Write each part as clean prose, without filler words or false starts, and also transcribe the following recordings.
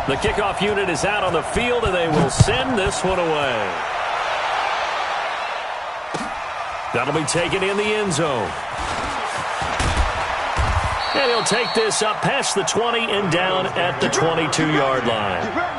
The kickoff unit is out on the field, and they will send this one away. That'll be taken in the end zone. And he'll take this up past the 20 and down at the 22-yard line.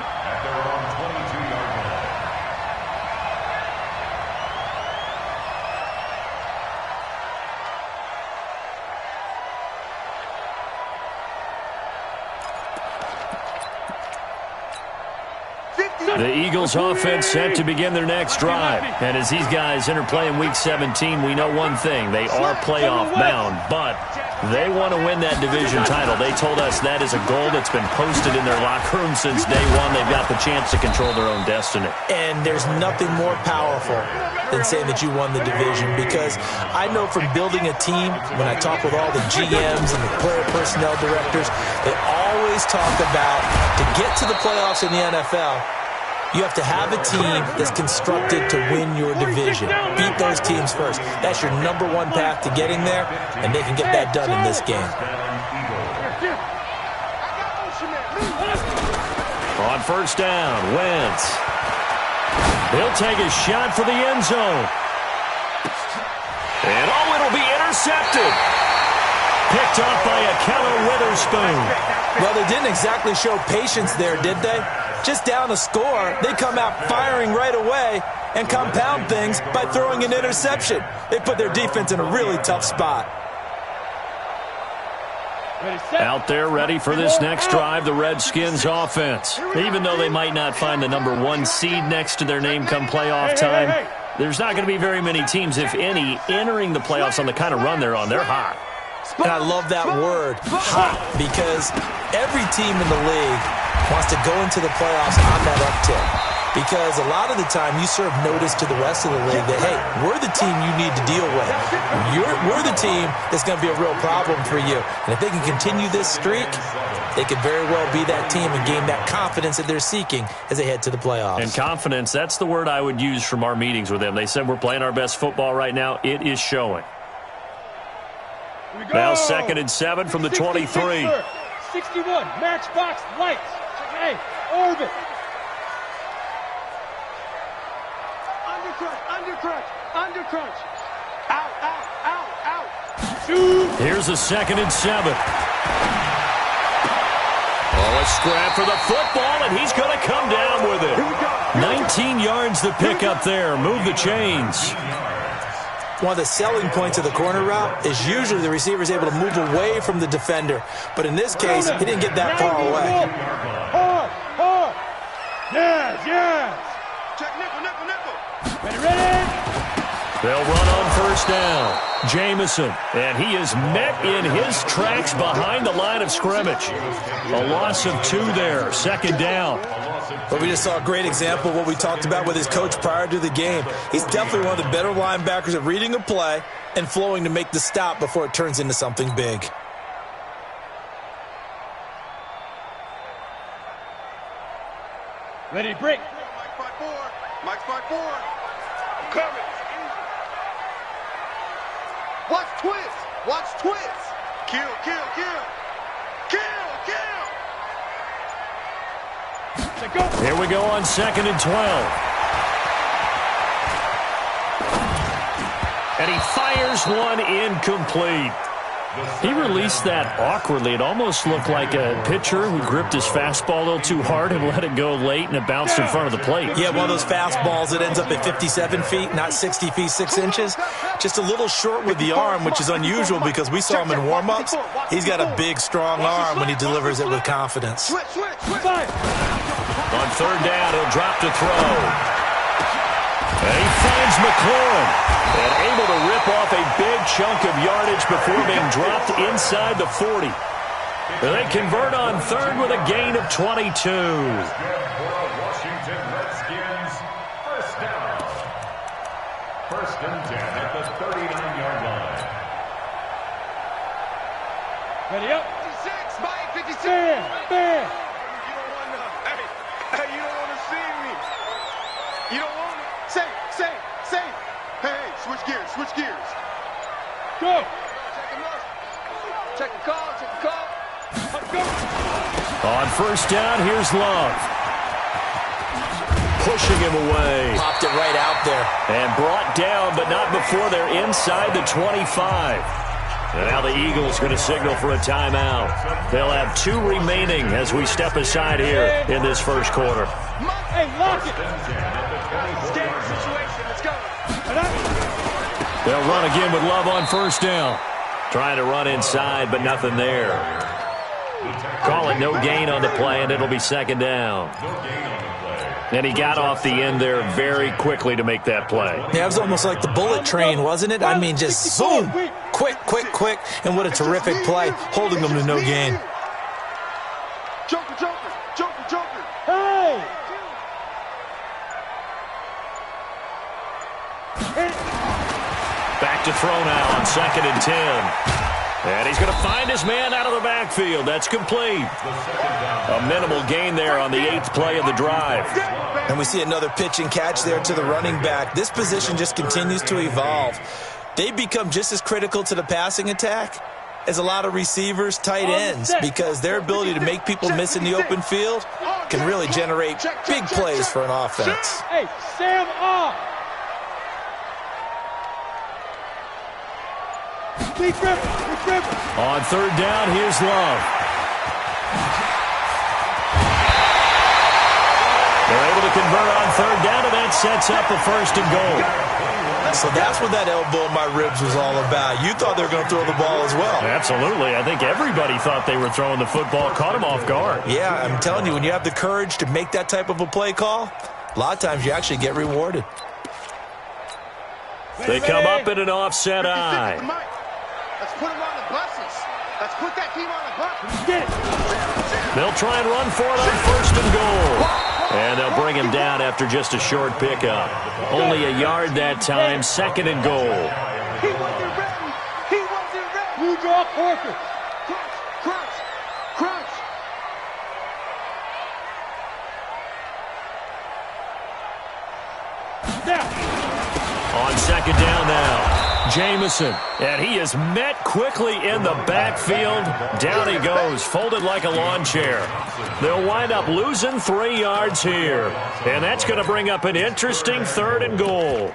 The Eagles offense set to begin their next drive. And as these guys interplay in Week 17, we know one thing. They are playoff bound, but they want to win that division title. They told us that is a goal that's been posted in their locker room since day one. They've got the chance to control their own destiny. And there's nothing more powerful than saying that you won the division, because I know from building a team, when I talk with all the GMs and the player personnel directors, they always talk about to get to the playoffs in the NFL, you have to have a team that's constructed to win your division. Beat those teams first. That's your number one path to getting there, and they can get that done in this game. On first down, Wentz. He'll take a shot for the end zone. And it'll be intercepted. Picked off by Akello Witherspoon. Well, they didn't exactly show patience there, did they? Just down a score, they come out firing right away and compound things by throwing an interception. They put their defense in a really tough spot. Out there ready for this next drive, the Redskins offense. Even though they might not find the number 1 seed next to their name come playoff time, there's not going to be very many teams, if any, entering the playoffs on the kind of run they're on. They're hot. And I love that word, hot, because every team in the league wants to go into the playoffs on that uptick. Because a lot of the time you serve notice to the rest of the league that, hey, we're the team you need to deal with. We're the team that's going to be a real problem for you. And if they can continue this streak, they could very well be that team and gain that confidence that they're seeking as they head to the playoffs. And confidence, that's the word I would use from our meetings with them. They said we're playing our best football right now. It is showing. Now 2nd and 7 from the 23. 61, matchbox lights. Hey, orbit. Undercrunch. Out. Shoot. Here's a 2nd and 7. Oh, a scrap for the football, and he's going to come down with it. 19 yards to pick up there. Move the chains. One of the selling points of the corner route is usually the receiver is able to move away from the defender. But in this case, he didn't get that far away. Hard. Yes. Check nickel. Ready. They'll run on first down. Jamison, and he is met in his tracks behind the line of scrimmage. A loss of 2 there, 2nd down. But we just saw a great example of what we talked about with his coach prior to the game. He's definitely one of the better linebackers at reading a play and flowing to make the stop before it turns into something big. Ready to break. Mike's 5-4. I'm coming. Watch twist. Kill. Here we go on 2nd and 12. And he fires one incomplete. He released that awkwardly. It almost looked like a pitcher who gripped his fastball a little too hard and let it go late, and it bounced in front of the plate. Yeah, one of those fastballs that ends up at 57 feet, not 60 feet, 6 inches. Just a little short with the arm, which is unusual because we saw him in warm-ups. He's got a big, strong arm when he delivers it with confidence. On 3rd down, he'll drop to throw. And he finds McLaurin. And able to rip off a big chunk of yardage before being dropped inside the 40. They convert on 3rd with a gain of 22. Washington Redskins, first down. 1st and 10 at the 39-yard line. Ready up. 56, Mike, 56. Bam. Hey, you don't want to see me. You don't want me. Safe. Hey, switch gears. Go. Check the call. On first down, here's Love. Pushing him away. Popped it right out there. And brought down, but not before they're inside the 25. And now the Eagles going to signal for a timeout. They'll have 2 remaining as we step aside here in this first quarter. Hey, lock it. Standard situation. Let's go. They'll run again with Love on first down. Trying to run inside, but nothing there. Call it no gain on the play, and it'll be second down. And he got off the end there very quickly to make that play. Yeah, it was almost like the bullet train, wasn't it? I mean, just zoom. Quick, quick, quick. And what a terrific play, holding them to no gain. Joker, Joker, Joker, Joker. Hey! Back to throw now on 2nd and 10. And he's going to find his man out of the backfield. That's complete. A minimal gain there on the 8th play of the drive. And we see another pitch and catch there to the running back. This position just continues to evolve. They become just as critical to the passing attack as a lot of receivers, tight ends, because their ability to make people miss in the open field can really generate big plays for an offense. Hey, Sam off. Be driven. On third down, here's Love. They're able to convert on third down, and that sets up a 1st and goal. So that's what that elbow in my ribs was all about. You thought they were going to throw the ball as well. Absolutely. I think everybody thought they were throwing the football, caught him off guard. Yeah, I'm telling you, when you have the courage to make that type of a play call, a lot of times you actually get rewarded. They come up in an offset eye. Let's put him on the buses. Let's put that team on the bus. Get it. They'll try and run for it on 1st and goal. And they'll bring him down after just a short pickup. Only a yard that time, 2nd and goal. He wasn't ready. He wasn't ready. You draw closer. Crunch, crunch, crunch. Down. On 2nd down now. Jamison, and he is met quickly in the backfield. Down he goes, folded like a lawn chair. They'll wind up losing 3 yards here, and that's going to bring up an interesting 3rd and goal.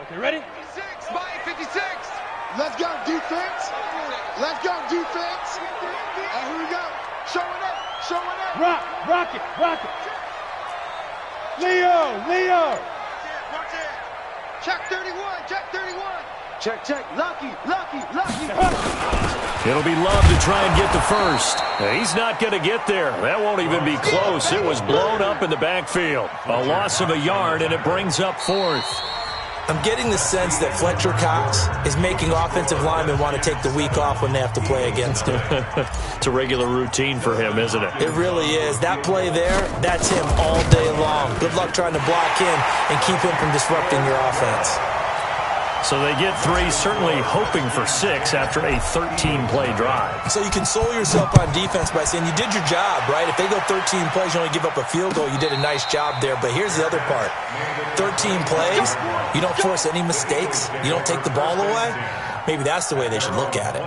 Okay, ready? 56, Mike, 56. Let's go, defense. Let's go, defense. And here we go. Showing up, showing up. Rock it. Leo. Watch it. Check 31, check 31. Check. Lucky. It'll be Love to try and get the 1st. He's not going to get there. That won't even be close. It was blown up in the backfield. A loss of a yard, and it brings up 4th. I'm getting the sense that Fletcher Cox is making offensive linemen want to take the week off when they have to play against him. It's a regular routine for him, isn't it? It really is. That play there, that's him all day long. Good luck trying to block him and keep him from disrupting your offense. So they get 3, certainly hoping for 6 after a 13-play drive. So you console yourself on defense by saying you did your job, right? If they go 13 plays, you only give up a field goal, you did a nice job there. But here's the other part. 13 plays, you don't force any mistakes, you don't take the ball away. Maybe that's the way they should look at it.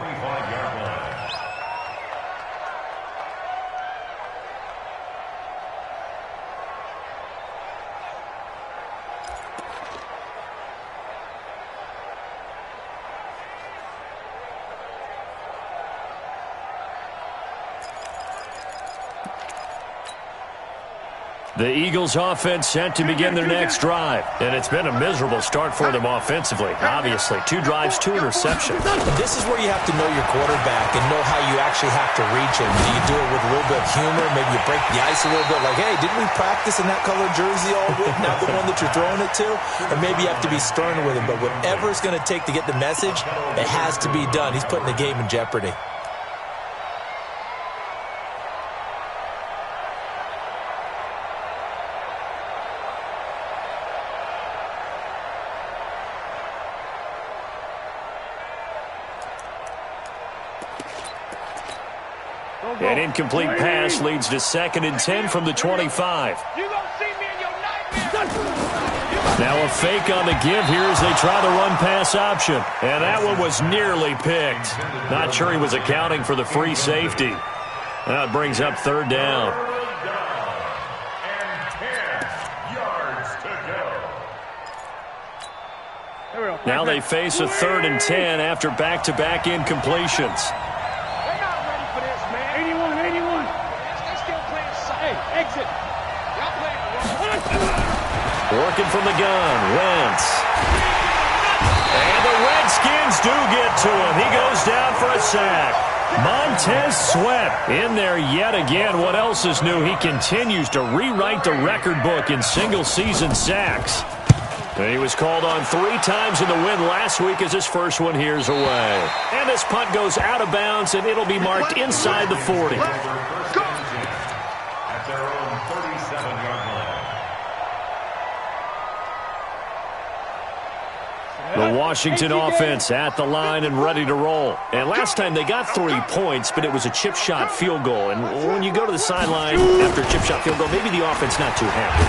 The Eagles offense set to begin their next drive. And it's been a miserable start for them offensively. Obviously, 2 drives, 2 interceptions. This is where you have to know your quarterback and know how you actually have to reach him. Do you do it with a little bit of humor? Maybe you break the ice a little bit like, hey, didn't we practice in that colored jersey all week? Not the one that you're throwing it to? Or maybe you have to be stern with him. But whatever it's going to take to get the message, it has to be done. He's putting the game in jeopardy. An incomplete pass leads to 2nd and 10 from the 25. Now a fake on the give here as they try the run-pass option. And that one was nearly picked. Not sure he was accounting for the free safety. Now it brings up 3rd down. Now they face a 3rd and 10 after back-to-back incompletions. They're not ready for this, man. 81, 81. They're still playing side. Hey, exit. Y'all playing. Working from the gun, Wentz. And the Redskins do get to him. He goes down for a sack. Montez Sweat in there yet again. What else is new? He continues to rewrite the record book in single-season sacks. And he was called on 3 times in the win last week as his first one here's away. And this punt goes out of bounds, and it'll be marked inside the 40. At their own 37-yard line. The Washington offense at the line and ready to roll. And last time they got 3 points, but it was a chip shot field goal. And when you go to the sideline after a chip shot field goal, maybe the offense not too happy.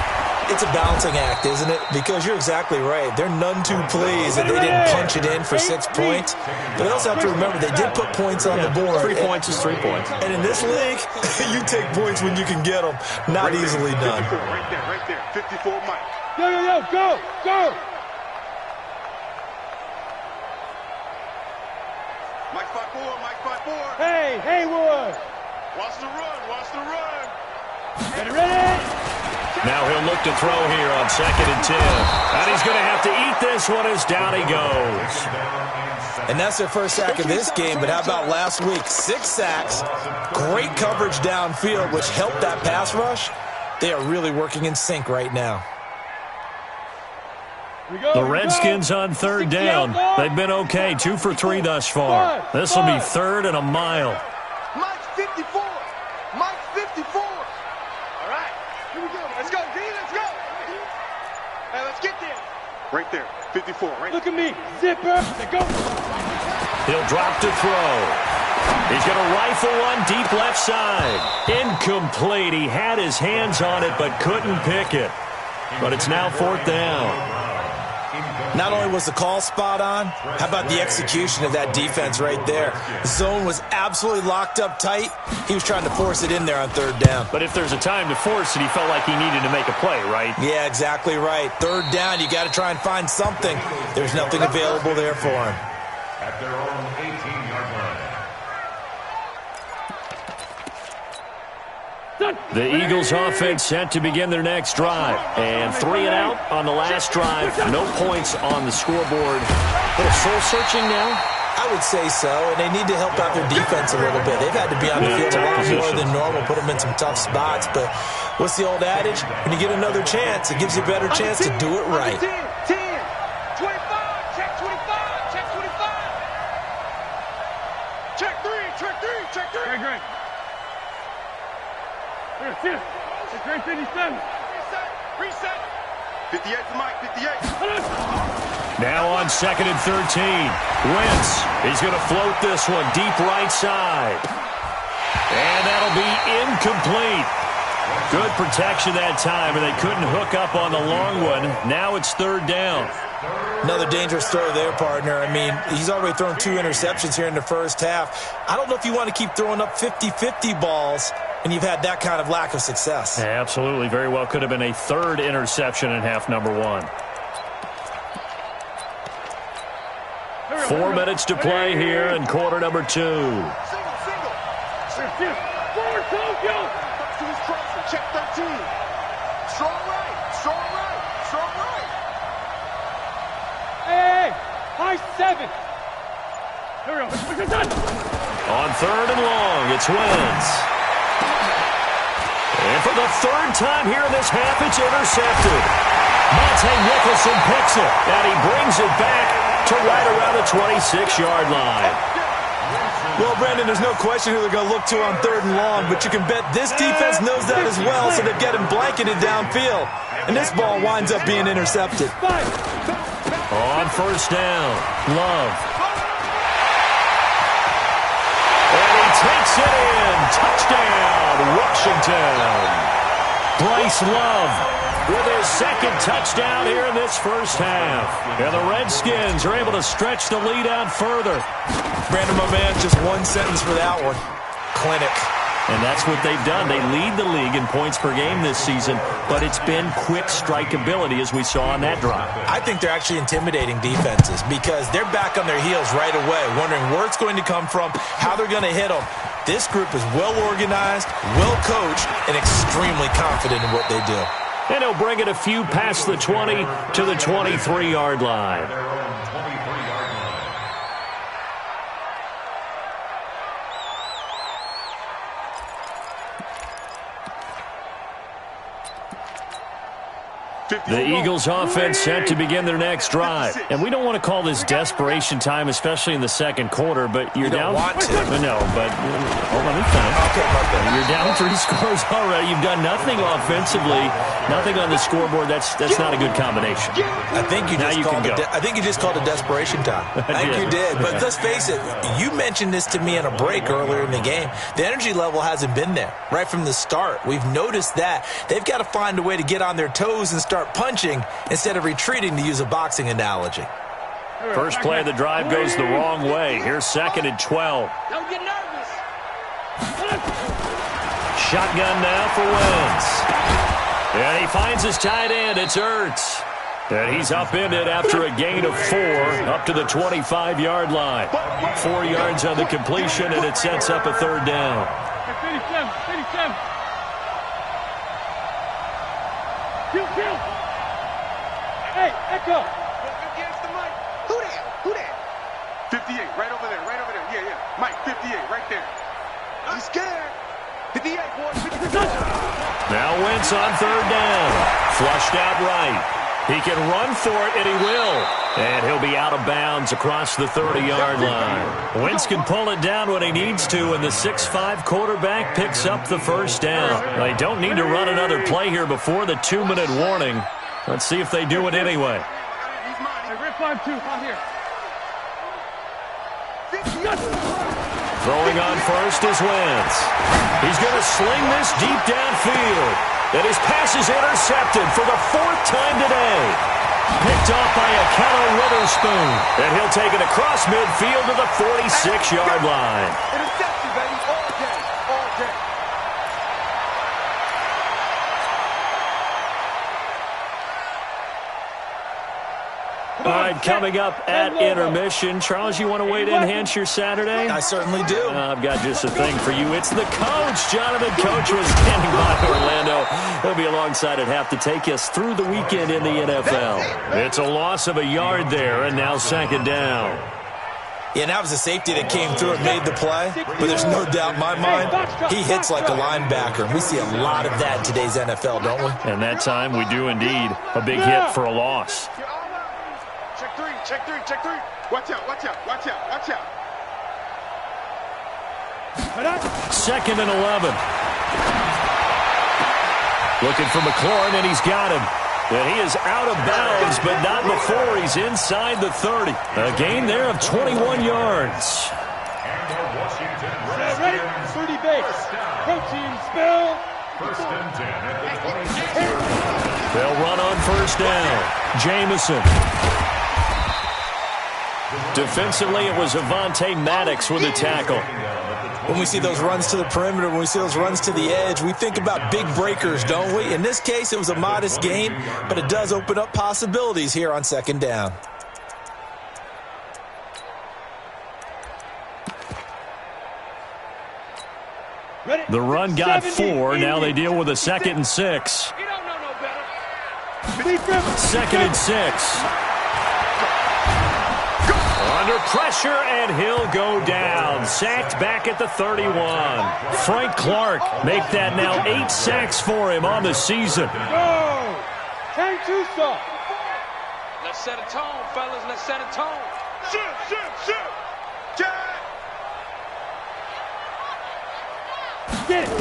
It's a balancing act, isn't it? Because you're exactly right. They're none too pleased that they didn't punch it in for 6 points. But they also have to remember they did put points on the board. 3 points is 3 points. And in this league, you take points when you can get them. Not easily done. Right there. 54, Mike. Yo, go, go. Mike 5-4. Hey, Haywood. Watch the run. Ready? Now he'll look to throw here on 2nd and 10. And he's going to have to eat this one as down he goes. And that's their first sack of this game, but how about last week? 6 sacks, great coverage downfield, which helped that pass rush. They are really working in sync right now. The Redskins on 3rd down. They've been okay, 2 for 3 thus far. This will be 3rd and a mile. Mike 54. Mike 54. All right. Here we go. Let's go, D. Let's go. Hey, let's get there. Right there. 54. Right. Look at me. Zipper. Go. He'll drop to throw. He's going to rifle one deep left side. Incomplete. He had his hands on it but couldn't pick it. But it's now 4th down. Not only was the call spot on, how about the execution of that defense right there? The zone was absolutely locked up tight. He was trying to force it in there on 3rd down. But if there's a time to force it, he felt like he needed to make a play, right? Yeah, exactly right. 3rd down, you got to try and find something. There's nothing available there for him. At their own 18-yard line. The Eagles offense set to begin their next drive. And 3 and out on the last drive. No points on the scoreboard. A little soul-searching now? I would say so, and they need to help out their defense a little bit. They've had to be on the field a lot more than normal, put them in some tough spots. But what's the old adage? When you get another chance, it gives you a better chance to do it right. 10, 25, check 25, check 25. Check 3. Great. Here, it's great 57. Reset. 58 for Mike. 58. Now on 2nd and 13. Wentz, he's going to float this one deep right side. And that'll be incomplete. Good protection that time, and they couldn't hook up on the long one. Now it's 3rd down. Another dangerous throw there, partner. I mean, he's already thrown 2 interceptions here in the first half. I don't know if you want to keep throwing up 50-50 balls, and you've had that kind of lack of success. Yeah, absolutely. Very well could have been a 3rd interception in half number 1. 4 minutes to play here in quarter number 2. Single. Forward, Tokyo. To his crosser. Check 13. Strong right. Hey, high 7. Here we go. On 3rd and long, it's Wentz. And for the 3rd time here in this half, it's intercepted. Monte Nicholson picks it, and he brings it back to right around the 26-yard line. Well, Brandon, there's no question who they're going to look to on 3rd and long, but you can bet this defense knows that as well, so they've got him blanketed downfield. And this ball winds up being intercepted. On 1st down, Love. And he takes it in. touchdown, Washington. Bryce Love with his second touchdown here in this first half. And the Redskins are able to stretch the lead out further. Brandon, my man, just one sentence for that one. Clinic. And that's what they've done. They lead the league in points per game this season, but it's been quick strikeability as we saw on that drive. I think they're actually intimidating defenses because they're back on their heels right away, wondering where it's going to come from, how they're going to hit them. This group is well organized, well coached, and extremely confident in what they do. And he'll bring it a few past the 20 to the 23-yard line. The Eagles offense set to begin their next drive. And we don't want to call this desperation time, especially in the second quarter, but you're down. Want to. No, but let me finish. Okay, you're down 3 scores already. You've done nothing offensively, nothing on the scoreboard. That's not a good combination. I think you just called it desperation time. I think you did. But let's face it, you mentioned this to me in a break earlier in the game. The energy level hasn't been there right from the start. We've noticed that. They've got to find a way to get on their toes and start punching instead of retreating, to use a boxing analogy. First play of the drive goes the wrong way. Here's 2nd and 12. Don't get nervous. Shotgun now for Wentz. And he finds his tight end. It's Ertz. And he's upended after a gain of 4 up to the 25-yard line. 4 yards on the completion, and it sets up a 3rd down. 57. Kill. Hey, Echo. Against the mic. Who that? 58, right over there. Yeah. Mike, 58, right there. I'm scared. 58, boys. 58. Now Wentz on 3rd down. Flushed out right. He can run for it, and he will. And he'll be out of bounds across the 30-yard line. Wentz can pull it down when he needs to, and the 6'5" quarterback picks up the first down. They don't need to run another play here before the 2-minute warning. Let's see if they do it anyway. Hey, Rip 5-2, out here. Throwing on first is Wentz. He's going to sling this deep downfield. And his pass is intercepted for the 4th time today. Picked off by Akello Witherspoon. And he'll take it across midfield to the 46-yard line. Interception, baby. All day. All right, coming up at intermission. Charles, you want to wait to enhance your Saturday? I certainly do. I've got just a thing for you. It's the coach. Jonathan Coach was standing by Orlando. He'll be alongside at half to take us through the weekend in the NFL. It's a loss of a yard there, and now 2nd down. Yeah, and that was a safety that came through and made the play. But there's no doubt in my mind, he hits like a linebacker. And we see a lot of that in today's NFL, don't we? And that time we do indeed. A big hit for a loss. Check three. Watch out. 2nd and 11. Looking for McLaurin, and he's got him. And he is out of bounds, but not before he's inside the 30. A gain there of 21 yards. Ready? 30 base. Protein spill. 1st and 10 at the 26. They'll run on 1st down. Jamison. Defensively, it was Avonte Maddox with the tackle. When we see those runs to the perimeter, when we see those runs to the edge, we think about big breakers, don't we? In this case, it was a modest gain, but it does open up possibilities here on 2nd down. The run got 4. Now they deal with a 2nd and 6. You don't know no better. 2nd and 6. Under pressure, and he'll go down. Sacked back at the 31. Frank Clark make that now 8 sacks for him on the season. Go! Hang too soft. Let's set a tone, fellas. Let's set a tone. Shoot. Get it.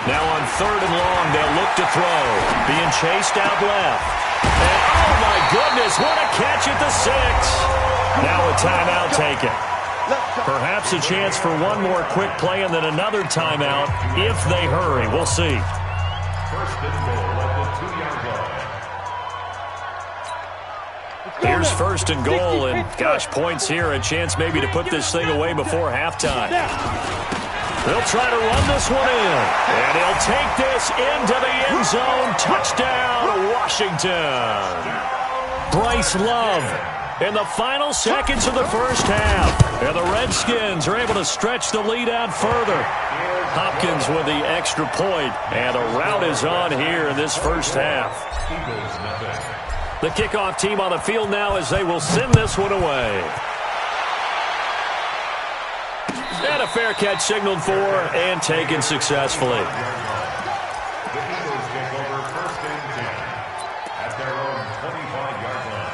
Now on 3rd and long, they'll look to throw. Being chased out left. And oh my goodness, what a catch at the 6. Now a timeout taken. Perhaps a chance for one more quick play and then another timeout if they hurry. We'll see. First and goal at the 2-yard line. Here's first and goal, and gosh, points here. A chance maybe to put this thing away before halftime. They'll try to run this one in, and he'll take this into the end zone. Touchdown, Washington. Bryce Love in the final seconds of the first half. And the Redskins are able to stretch the lead out further. Hopkins with the extra point, and the rout is on here in this first half. The kickoff team on the field now as they will send this one away. And a fair catch signaled for and taken successfully. The Eagles take over first and 10 at their own 25-yard line.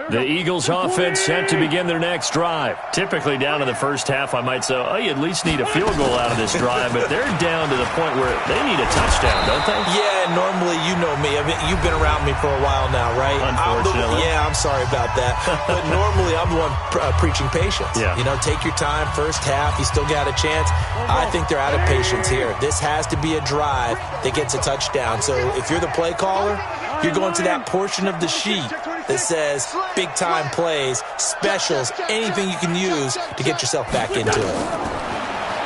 The Eagles offense set to begin their next drive. Typically down in the first half, I might say, oh, you at least need a field goal out of this drive, but they're down to the point where they need a touchdown, don't they? Yeah, normally, you know me. I mean, you've been around me for a while now, right? Unfortunately. I'm sorry about that. But normally, I'm the one preaching patience. Yeah. You know, take your time, first half, you still got a chance. I think they're out of patience here. This has to be a drive that gets a touchdown. So if you're the play caller, you're going to that portion of the sheet that says big-time plays, specials, anything you can use to get yourself back into it.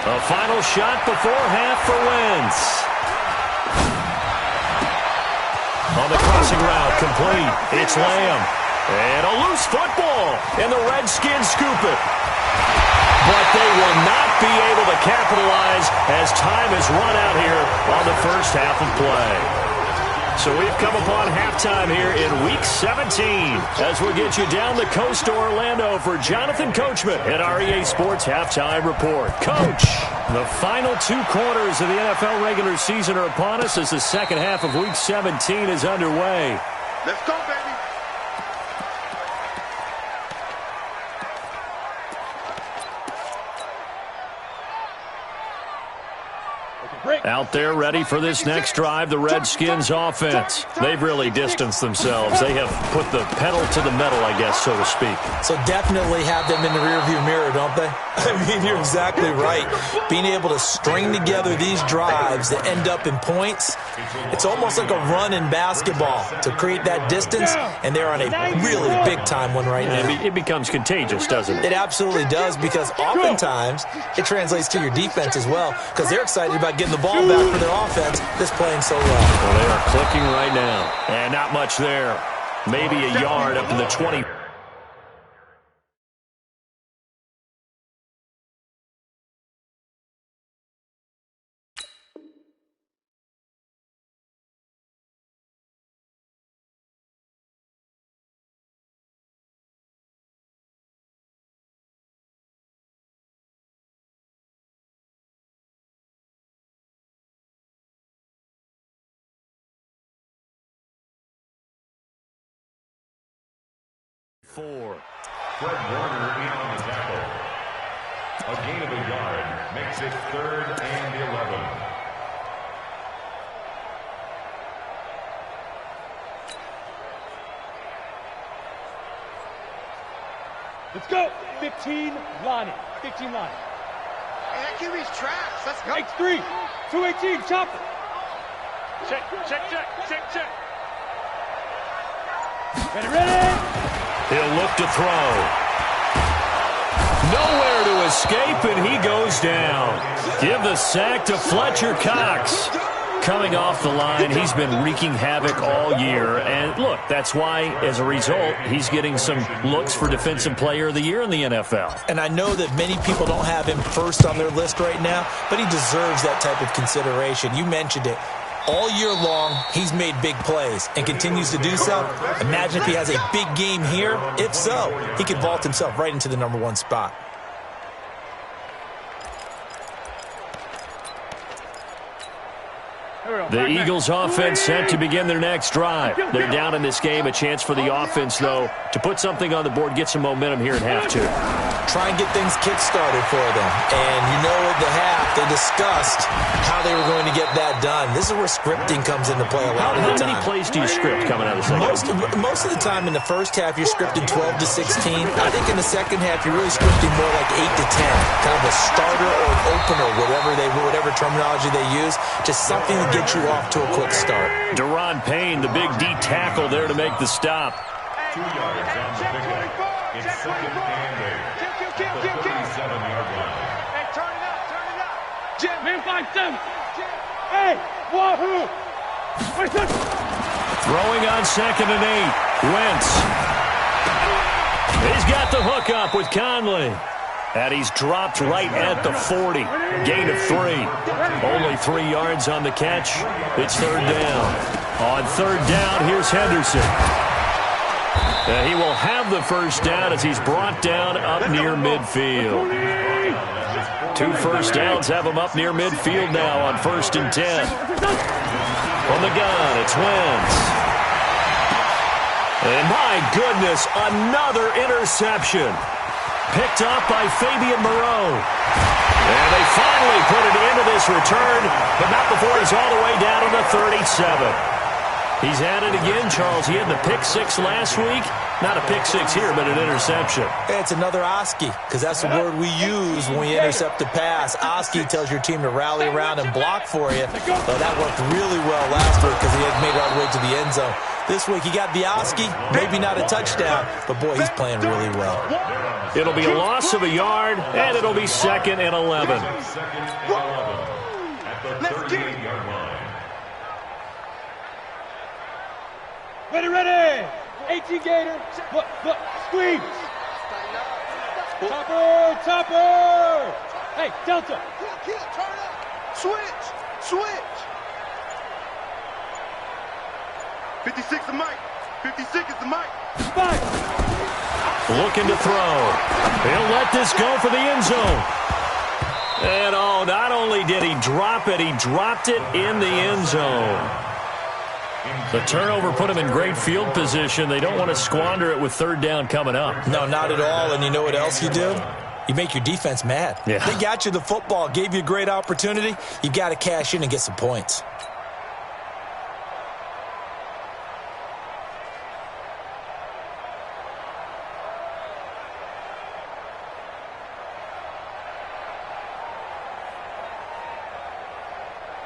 A final shot before half for Wentz. On the crossing route, complete. It's Lamb. And a loose football. And the Redskins scoop it. But they will not be able to capitalize as time has run out here on the first half of play. So we've come upon halftime here in Week 17 as we get you down the coast to Orlando for Jonathan Coachman at our EA Sports Halftime Report. Coach, the final two quarters of the NFL regular season are upon us as the second half of Week 17 is underway. Let's go, baby. Out there ready for this next drive, the Redskins offense. They've really distanced themselves. They have put the pedal to the metal, I guess, so to speak. So definitely have them in the rearview mirror, don't they? I mean, you're exactly right. Being able to string together these drives that end up in points, it's almost like a run in basketball to create that distance, and they're on a really big-time one right now. It becomes contagious, doesn't it? It absolutely does, because oftentimes it translates to your defense as well, because they're excited about getting the ball back for their offense that's playing so well. Well, they are clicking right now. And not much there. Maybe a yard up to the 20. Four. Fred Warner in on the tackle. A gain of a yard makes it 3rd and 11. Let's go. 15 line. 15 line. Hey, that QB's trash. Let's go. X3. 218. Chop it. Check. Ready. He'll look to throw. Nowhere to escape, and he goes down. Give the sack to Fletcher Cox. Coming off the line, he's been wreaking havoc all year. And look, that's why, as a result, he's getting some looks for Defensive Player of the Year in the NFL. And I know that many people don't have him first on their list right now, but he deserves that type of consideration. You mentioned it. All year long, he's made big plays and continues to do so. Imagine if he has a big game here. If so, he could vault himself right into the #1 spot. The Eagles offense set to begin their next drive. They're down in this game. A chance for the offense, though, to put something on the board, get some momentum here at half two. try and get things kick-started for them. And you know at the half, they discussed how they were going to get that done. This is where scripting comes into play a lot of the time. How many plays do you script coming out of the second? Most of the time in the first half, you're scripting 12 to 16. I think in the second half, you're really scripting more like 8 to 10. Kind of a starter or an opener, whatever terminology they use. Just something to get you off to a quick start. Deron Payne, the big D tackle there to make the stop. 2 yards on the pickup. It's second and 8. The 37-yard line. Hey, turn it up. Jim, man, 5-7. Hey, wahoo! Throwing on second and 8. Wentz. He's got the hook up with Conley. And he's dropped right at the 40. Gain of 3. Only 3 yards on the catch. It's third down. On third down, here's Henderson. He will have the first down as he's brought down up near midfield. 2 first downs have him up near midfield now on 1st and 10. From the gun, it's Wentz. And my goodness, another interception. Picked up by Fabian Moreau. And they finally put it into this return, but not before he's all the way down to the 37. He's at it again, Charles. He had the pick 6 last week. Not a pick 6 here, but an interception. It's another Oski, because that's the word we use when we intercept a pass. Oski tells your team to rally around and block for you. So that worked really well last week because he had made it all the way to the end zone. This week he got the Oski, maybe not a touchdown, but boy, he's playing really well. It'll be a loss of a yard, and it'll be 2nd and 11. At the 38-yard line. Ready. 18 Gator. Look, squeeze. Topper. Hey, Delta. Kill, turn up. Switch. 56 is Mike. 56 is the Mike. Five. Looking to throw. He'll let this go for the end zone. And not only did he drop it, he dropped it in the end zone. The turnover put him in great field position. They don't want to squander it with third down coming up. No, not at all. And you know what else you do? You make your defense mad. Yeah. They got you the football, gave you a great opportunity. You got to cash in and get some points.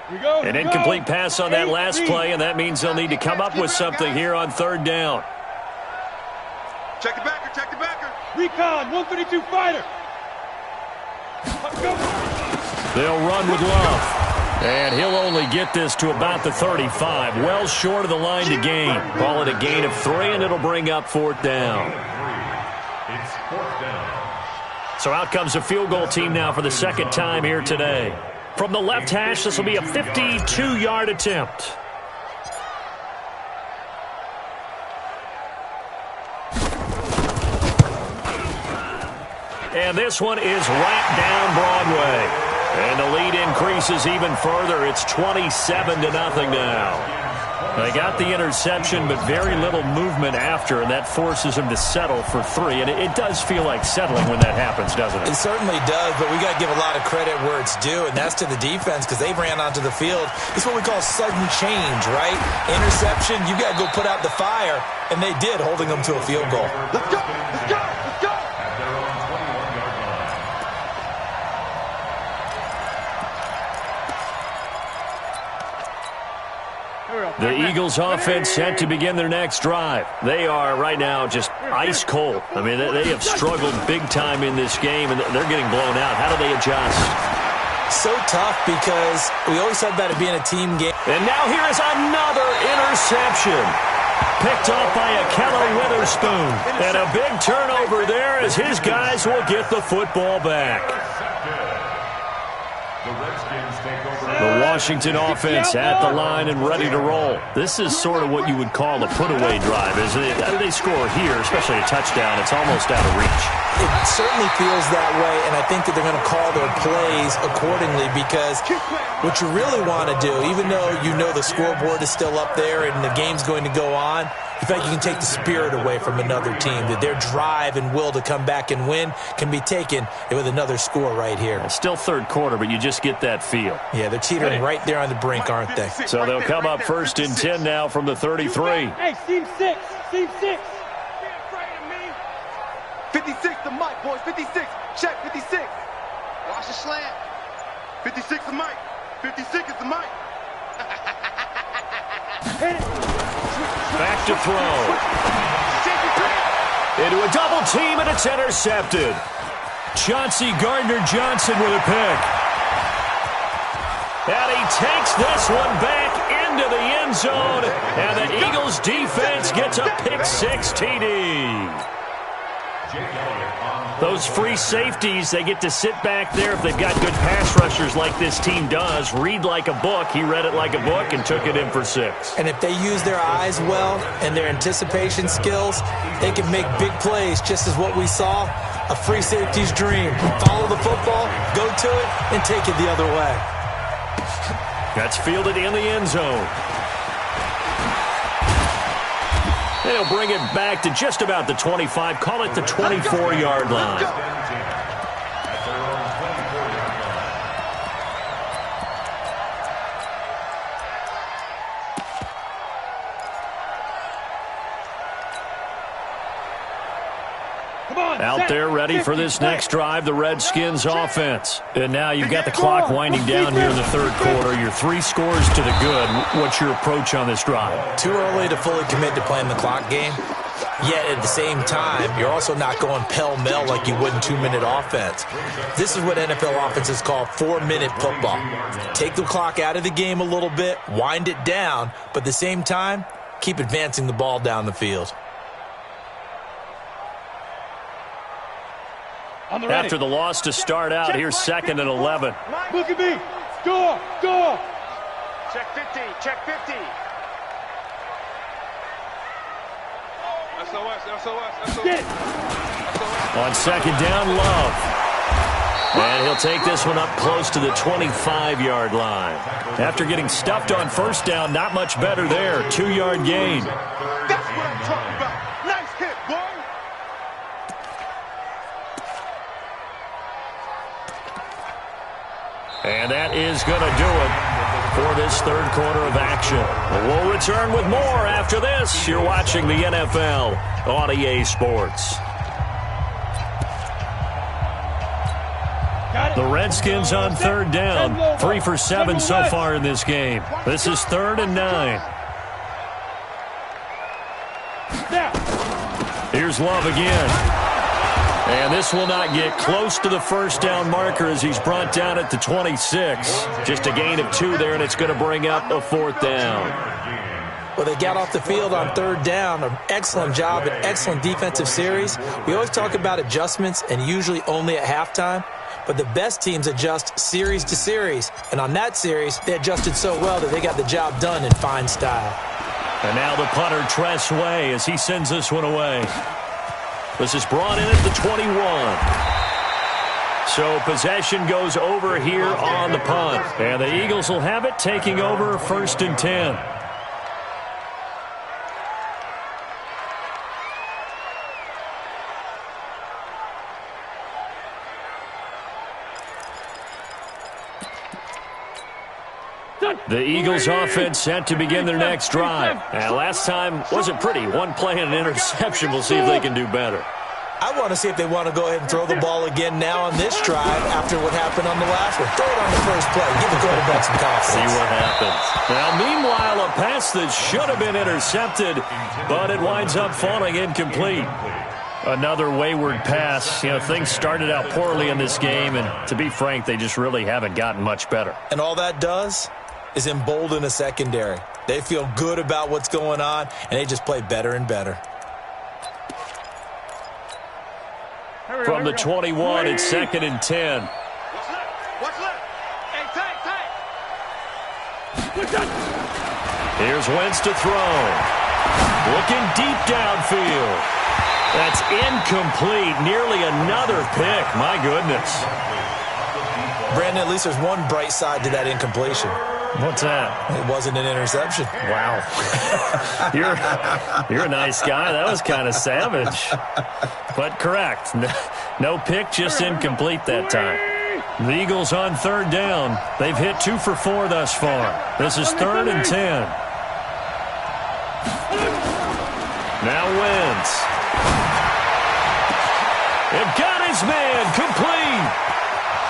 An incomplete pass on that last play, and that means they'll need to come up with something here on third down. Check the backer. Recon, 132 fighter. They'll run with Love. And he'll only get this to about the 35. Well short of the line to gain. Call it a gain of 3, and it'll bring up 4th down. It's 4th down. So out comes a field goal team now for the second time here today. From the left hash, this will be a 52-yard attempt. And this one is right down Broadway. And the lead increases even further. It's 27-0 now. They got the interception, but very little movement after, and that forces him to settle for 3. And it does feel like settling when that happens, doesn't it? It certainly does, but we got to give a lot of credit where it's due, and that's to the defense because they ran onto the field. It's what we call sudden change, right? Interception, you got to go put out the fire, and they did, holding them to a field goal. Let's go. The Eagles offense set to begin their next drive. They are right now just ice cold. I mean, they have struggled big time in this game, and they're getting blown out. How do they adjust? So tough because we always said about it being a team game. And now here is another interception. Picked off by Akella Witherspoon. And a big turnover there as his guys will get the football back. The Washington offense at the line and ready to roll. This is sort of what you would call a put-away drive, isn't it? They score here, especially a touchdown. It's almost out of reach. It certainly feels that way, and I think that they're going to call their plays accordingly, because what you really want to do, even though you know the scoreboard is still up there and the game's going to go on, in fact, you can take the spirit away from another team, that their drive and will to come back and win can be taken with another score right here. It's still third quarter, but you just get that feel. Yeah, they're teetering right there on the brink, aren't they? So they'll come up first and 10 now from the 33. Hey, seam 6. Seam 6. 56 to Mike, boys. 56. Check 56. Watch the slant. 56 to Mike. 56 is the Mike. Back to throw. Into a double team, and it's intercepted. Chauncey Gardner-Johnson with a pick. And he takes this one back into the end zone, and the Eagles defense gets a pick-6 TD. Those free safeties, they get to sit back there if they've got good pass rushers like this team does. Read like a book. He read it like a book and took it in for 6. And if they use their eyes well and their anticipation skills, they can make big plays, just as what we saw, a free safety's dream. Follow the football, go to it, and take it the other way. That's fielded in the end zone. They'll bring it back to just about the 25. Call it the 24-yard line. Out there ready for this next drive, the Redskins offense. And now you've got the clock winding down here in the third quarter. You're 3 scores to the good. What's your approach on this drive? Too early to fully commit to playing the clock game. Yet at the same time, you're also not going pell-mell like you would in 2-minute offense. This is what NFL offenses call 4-minute football. Take the clock out of the game a little bit, wind it down, but at the same time, keep advancing the ball down the field. After the loss to start out, here's 2nd and 11. Look at me. Score. Score. Check 50. Check 50. SOS. Get it. On 2nd down, Love. And he'll take this one up close to the 25-yard line. After getting stuffed on 1st down, not much better there. 2-yard gain. That's what I'm talking about. Nice hit, boy. And that is going to do it for this third quarter of action. We'll return with more after this. You're watching the NFL on EA Sports. The Redskins on 3rd down. 3 for 7 so far in this game. This is 3rd and 9. Here's Love again. And this will not get close to the 1st down marker as he's brought down at the 26. Just a gain of 2 there, and it's going to bring up a 4th down. Well, they got off the field on 3rd down. An excellent job, an excellent defensive series. We always talk about adjustments, and usually only at halftime. But the best teams adjust series to series. And on that series, they adjusted so well that they got the job done in fine style. And now the punter, Tress Way, as he sends this one away. This is brought in at the 21. So possession goes over here on the punt. And the Eagles will have it, taking over 1st and 10. The Eagles offense set to begin their next drive. And last time wasn't pretty. One play and an interception. We'll see if they can do better. I want to see if they want to go ahead and throw the ball again now on this drive after what happened on the last one. Throw it on the first play. Give the quarterback some confidence. See what happens. Now, meanwhile, a pass that should have been intercepted, but it winds up falling incomplete. Another wayward pass. You know, things started out poorly in this game, and to be frank, they just really haven't gotten much better. And all that does is embolden a secondary. They feel good about what's going on, and they just play better and better. From the 21, it's 2nd and 10. What's left? What's left? Hey, tight. Here's Wentz to throw. Looking deep downfield. That's incomplete. Nearly another pick. My goodness. Brandon, at least there's one bright side to that incompletion. What's that? It wasn't an interception. Wow. You're a nice guy. That was kind of savage. But correct. No pick, just incomplete that time. The Eagles on third down. They've hit 2 for 4 thus far. This is 3rd and 10. Now Wentz. It got his man complete.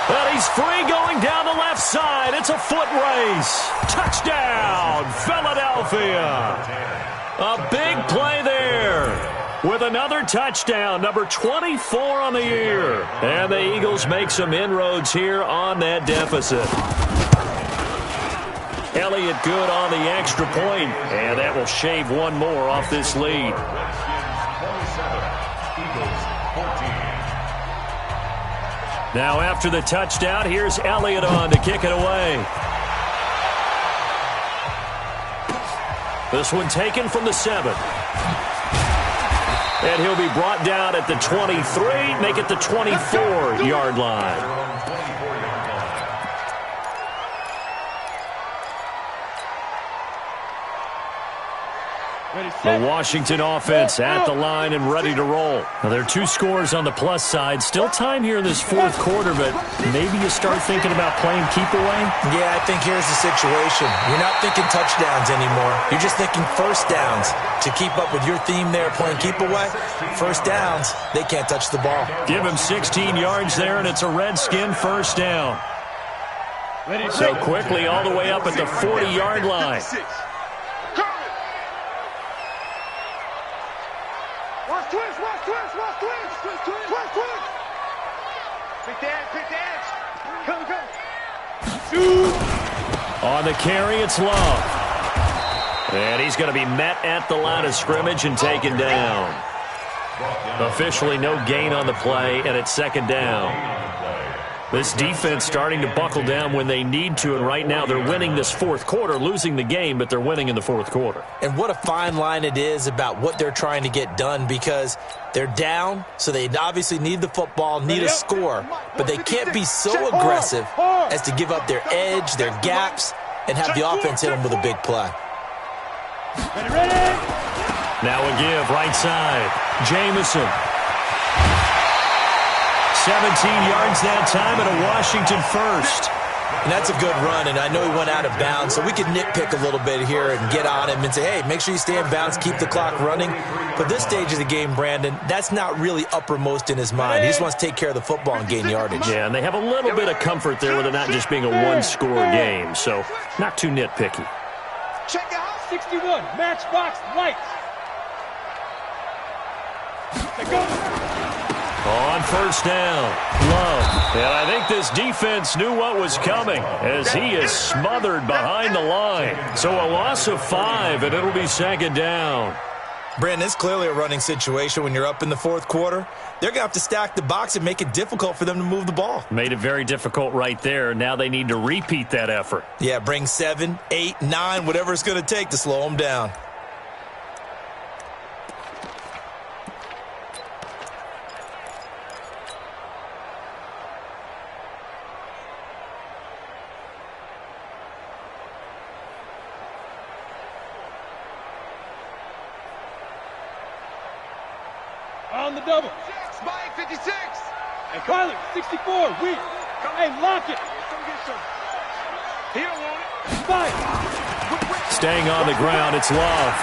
And he's free going down the left side. It's a foot race. Touchdown, Philadelphia. A big play there. With another touchdown, number 24 on the year. And the Eagles make some inroads here on that deficit. Elliott good on the extra point, and that will shave one more off this lead. Now after the touchdown, here's Elliott on to kick it away. This one taken from the 7. And he'll be brought down at the 23, make it the 24-yard line. The Washington offense at the line and ready to roll. Now, there are 2 scores on the plus side. Still time here in this 4th quarter, but maybe you start thinking about playing keep away? Yeah, I think here's the situation. You're not thinking touchdowns anymore. You're just thinking first downs. To keep up with your theme there, playing keep away, first downs, they can't touch the ball. Give him 16 yards there, and it's a Redskin first down. So quickly all the way up at the 40-yard line. On the carry, it's Love. And he's going to be met at the line of scrimmage and taken down. Officially no gain on the play, and it's 2nd down. This defense starting to buckle down when they need to, and right now they're winning this 4th quarter, losing the game, but they're winning in the 4th quarter. And what a fine line it is about what they're trying to get done, because they're down, so they obviously need the football, need a score, but they can't be so aggressive as to give up their edge, their gaps, and have the offense hit them with a big play. Now a give, right side. Jamison. 17 yards that time and a Washington first. And that's a good run, and I know he went out of bounds, so we could nitpick a little bit here and get on him and say, hey, make sure you stay in bounds, keep the clock running. But this stage of the game, Brandon, that's not really uppermost in his mind. He just wants to take care of the football and gain yardage. Yeah, and they have a little bit of comfort there with it not just being a one-score game, so not too nitpicky. Check out 61, Matchbox Lights. On first down, Love. And I think this defense knew what was coming as he is smothered behind the line. So a loss of 5, and it'll be 2nd down. Brandon, it's clearly a running situation when you're up in the 4th quarter. They're going to have to stack the box and make it difficult for them to move the ball. Made it very difficult right there. Now they need to repeat that effort. Yeah, bring 7, 8, 9, whatever it's going to take to slow them down. On the double. Spike 56. And Carly, 64. Weak. Hey, lock it. He don't want it. Spike. Staying on the ground, it's Love.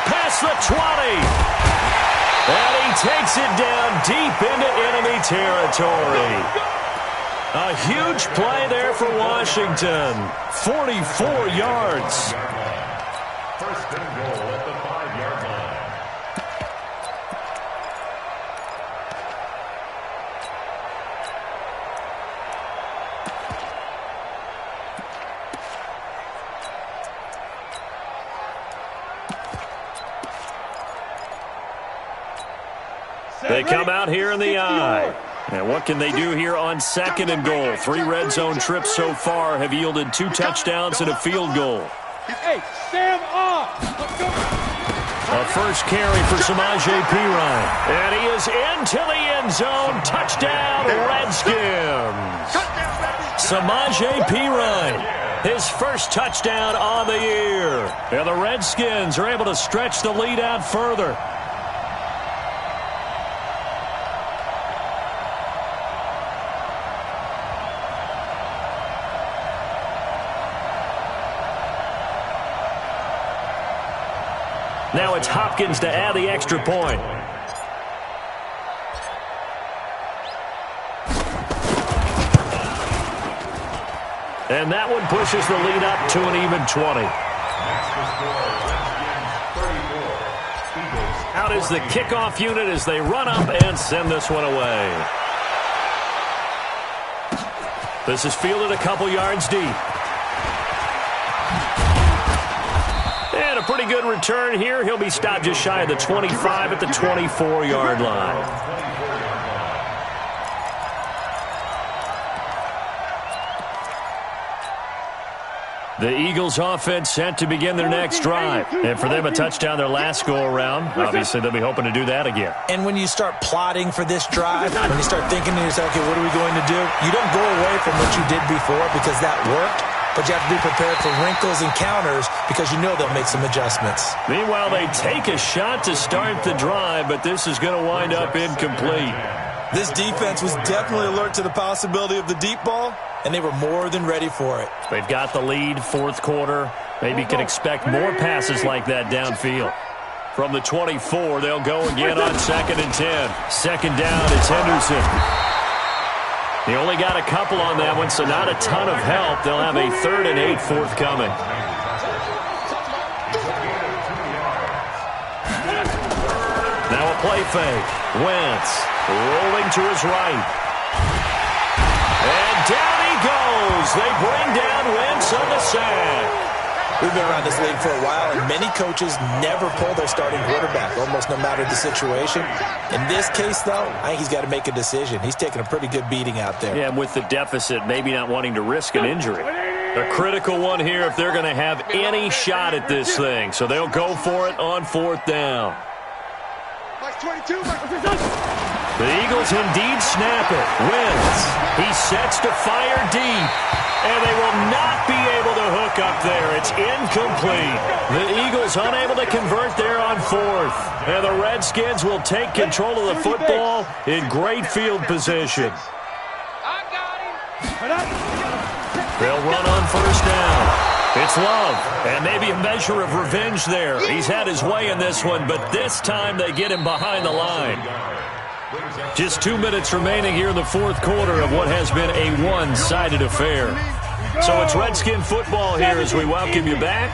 Past the 20. And he takes it down deep into enemy territory. A huge play there for Washington. 44 yards. First and goal at the 5-yard line. They come out here in the eye. And what can they do here on 2nd and goal? 3 red zone trips so far have yielded 2 touchdowns and a field goal. Hey, Sam off. Let's go. A first carry for Samaje Perine. And he is into the end zone. Touchdown, Redskins. Samaje Perine, his first touchdown on the year. And the Redskins are able to stretch the lead out further. Now it's Hopkins to add the extra point. And that one pushes the lead up to an even 20. Out is the kickoff unit as they run up and send this one away. This is fielded a couple yards deep. And a pretty good return here. He'll be stopped just shy of the 25 at the 24-yard line. The Eagles offense set to begin their next drive. And for them, a touchdown their last go-around. Obviously, they'll be hoping to do that again. And when you start plotting for this drive, when you start thinking to yourself, okay, what are we going to do? You don't go away from what you did before because that worked. But you have to be prepared for wrinkles and counters because you know they'll make some adjustments. Meanwhile, they take a shot to start the drive, but this is going to wind up incomplete. This defense was definitely alert to the possibility of the deep ball, and they were more than ready for it. They've got the lead, fourth quarter. Maybe can expect more passes like that downfield. From the 24, they'll go again on 2nd and 10. Second down, it's Henderson. He only got a couple on that one, so not a ton of help. They'll have a 3rd and 8 forthcoming. Now a play fake. Wentz rolling to his right. And down he goes. They bring down Wentz on the sack. We've been around this league for a while, and many coaches never pull their starting quarterback, almost no matter the situation. In this case, though, I think he's got to make a decision. He's taking a pretty good beating out there. Yeah, and with the deficit, maybe not wanting to risk an injury. A critical one here if they're going to have any shot at this thing. So they'll go for it on 4th down. The Eagles indeed snap it. Wentz. He sets to fire deep. And they will not be able to hook up there. It's incomplete. The Eagles unable to convert there on 4th. And the Redskins will take control of the football in great field position. They'll run on 1st down. It's Love. And maybe a measure of revenge there. He's had his way in this one, but this time they get him behind the line. Just 2 minutes remaining here in the fourth quarter of what has been a one-sided affair. So it's Redskin football here as we welcome you back.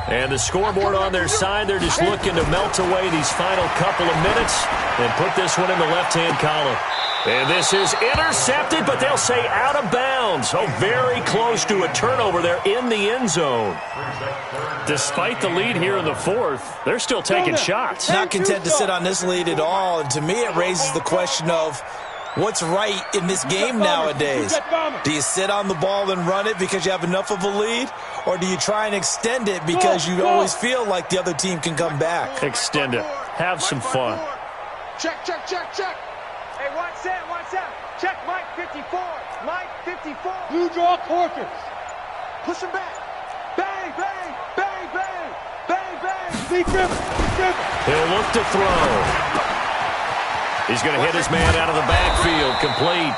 And the scoreboard on their side, they're just looking to melt away these final couple of minutes and put this one in the left-hand column. And this is intercepted, but they'll say out of bounds. So very close to a turnover there in the end zone. Despite the lead here in the fourth, they're still taking shots. Not content to sit on this lead at all. And to me, it raises the question of what's right in this game nowadays. Do you sit on the ball and run it because you have enough of a lead? Or do you try and extend it because you always feel like the other team can come back? Extend it. Have some fun. Check, check, check, check. Hey, watch that, watch that. Check Mike 54. Mike 54. Blue draw Corkers. Push him back. Bang, bang, bang, bang, bang, bang. Deep river. He'll look to throw. He's going to hit his man out of the backfield. Complete.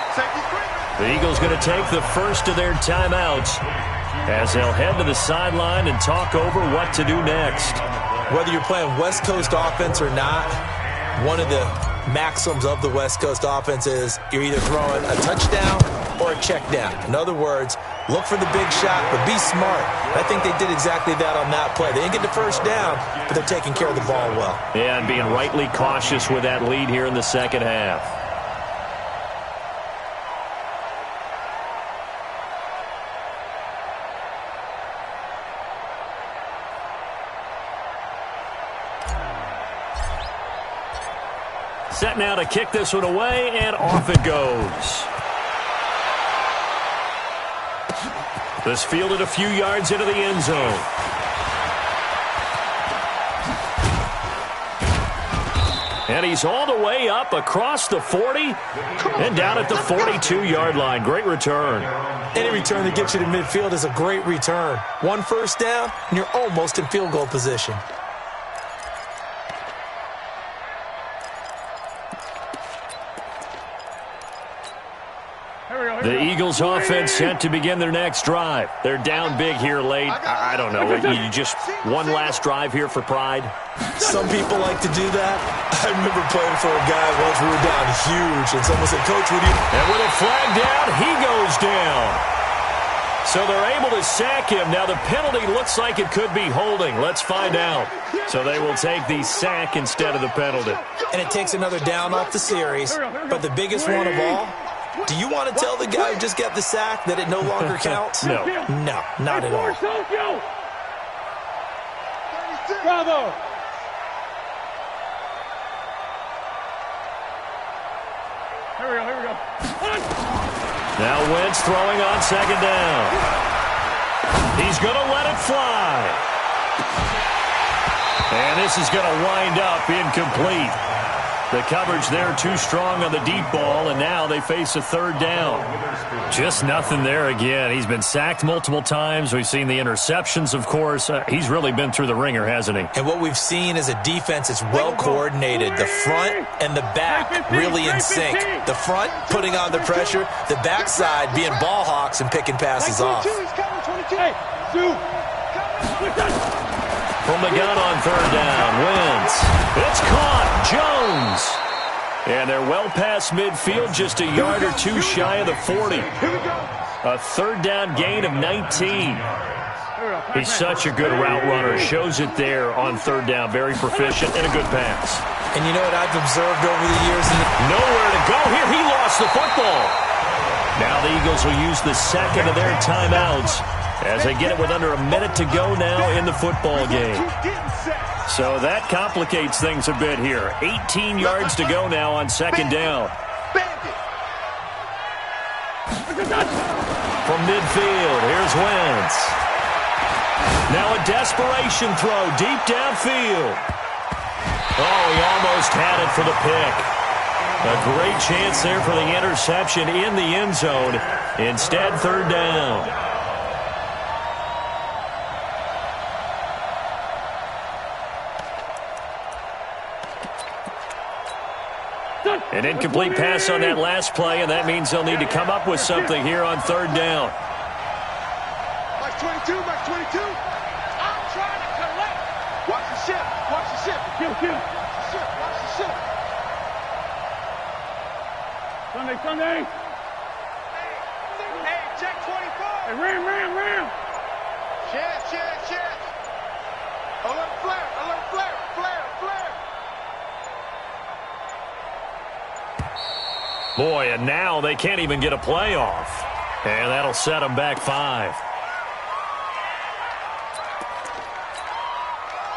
The Eagles going to take the first of their timeouts as they'll head to the sideline and talk over what to do next. Whether you're playing West Coast offense or not, one of the maxims of the West Coast offense is you're either throwing a touchdown or a check down. In other words, look for the big shot, but be smart. I think they did exactly that on that play. They didn't get the first down, but they're taking care of the ball well. Yeah, and being rightly cautious with that lead here in the second half. Set now to kick this one away, and off it goes. This fielded a few yards into the end zone. And he's all the way up across the 40 and down at the 42-yard line. Great return. Any return that gets you to midfield is a great return. 1 first down, and you're almost in field goal position. The Eagles offense set to begin their next drive. They're down big here late. I don't know. You just one last drive here for pride? Some people like to do that. I remember playing for a guy once. We were down huge, and someone said, "Coach, what do you..." And with a flag down, he goes down. So they're able to sack him. Now the penalty looks like it could be holding. Let's find out. So they will take the sack instead of the penalty. And it takes another down off the series. But the biggest one of all, do you want to tell the guy who just got the sack that it no longer counts? No. No, not at all. Bravo. Here we go. Now Wentz throwing on second down. He's going to let it fly. And this is going to wind up incomplete. The coverage there too strong on the deep ball, and now they face a third down. Just nothing there again. He's been sacked multiple times. We've seen the interceptions, of course. He's really been through the ringer, hasn't he? And what we've seen is a defense that's well coordinated. The front and the back really in sync. The front putting on the pressure, the backside being ball hawks and picking passes off. From the gun on third down, Wentz. It's caught. Jones. And they're well past midfield, just a yard or two shy of the 40. A third down gain of 19. He's such a good route runner. Shows it there on third down. Very proficient and a good pass. And you know what I've observed over the years? Nowhere to go here. He lost the football. Now the Eagles will use the second of their timeouts as they get it with under a minute to go now in the football game. So that complicates things a bit here. 18 yards to go now on second down. From midfield, here's Wentz. Now a desperation throw deep downfield. Oh, he almost had it for the pick. A great chance there for the interception in the end zone. Instead, third down. An incomplete pass on that last play, and that means they'll need to come up with something here on third down. Max 22, Max 22. I'm trying to collect. Watch the ship, watch the ship. Kill. Watch the ship. Sunday. Hey, check 24. Hey, ram. Chance. Alert flare. Boy, and now they can't even get a play off. And that'll set them back 5.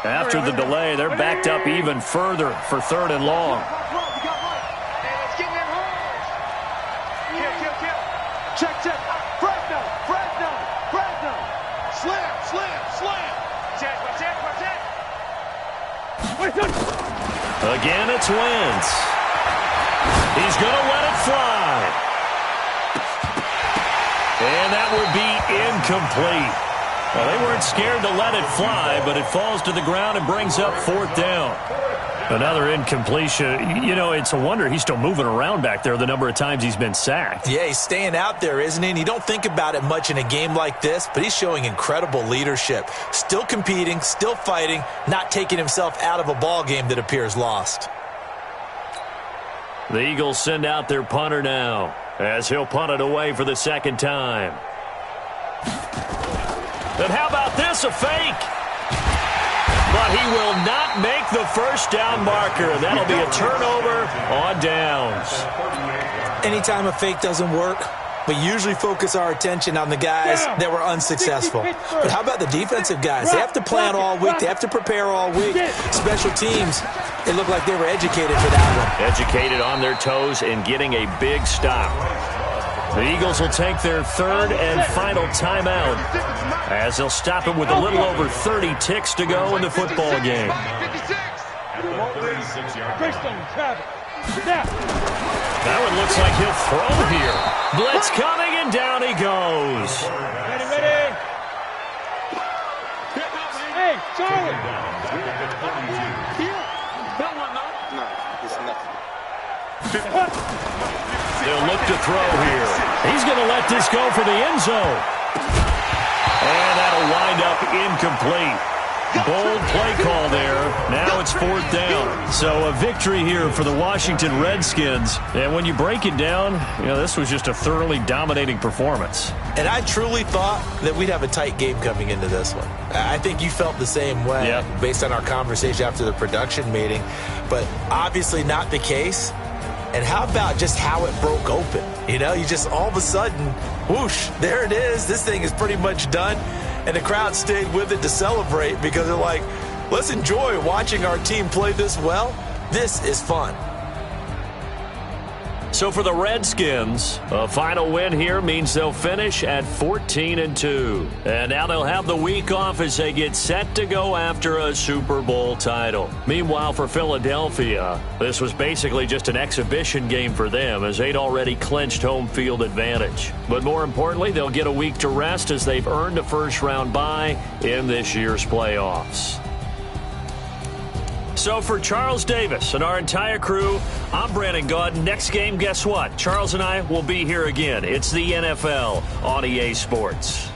After the delay, they're backed up even further for third and long. Hey, let's get in holes. Kill. Check. Fresno. Slam. Check. Again, it's Wentz. He's going to let it fly. And that will be incomplete. Well, they weren't scared to let it fly, but it falls to the ground and brings up fourth down. Another incompletion. You know, it's a wonder he's still moving around back there the number of times he's been sacked. Yeah, he's staying out there, isn't he? And you don't think about it much in a game like this, but he's showing incredible leadership. Still competing, still fighting, not taking himself out of a ball game that appears lost. The Eagles send out their punter now as he'll punt it away for the second time. And how about this, a fake? But he will not make the first down marker. That'll be a turnover on downs. Anytime a fake doesn't work, we usually focus our attention on the guys that were unsuccessful. But how about the defensive guys? They have to plan all week. They have to prepare all week. Special teams, it looked like they were educated for that one. Educated on their toes and getting a big stop. The Eagles will take their third and final timeout as they'll stop it with a little over 30 ticks to go in the football game. 36-yard Greystone, Travis. Snap. That one looks like he'll throw here. Blitz coming, and down he goes. Ready. Hey, Charlie. No, it's nothing. They'll look to throw here. He's going to let this go for the end zone. And that'll wind up incomplete. Bold play call there. Now it's 4th down. So a victory here for the Washington Redskins. And when you break it down, this was just a thoroughly dominating performance. And I truly thought that we'd have a tight game coming into this one. I think you felt the same way based on our conversation after the production meeting. But obviously not the case. And how about just how it broke open? You just all of a sudden, whoosh, there it is. This thing is pretty much done. And the crowd stayed with it to celebrate because they're like, let's enjoy watching our team play this well. This is fun. So for the Redskins, a final win here means they'll finish at 14-2. And now they'll have the week off as they get set to go after a Super Bowl title. Meanwhile, for Philadelphia, this was basically just an exhibition game for them as they'd already clinched home field advantage. But more importantly, they'll get a week to rest as they've earned a first-round bye in this year's playoffs. So for Charles Davis and our entire crew, I'm Brandon Gaudin. Next game, guess what? Charles and I will be here again. It's the NFL on EA Sports.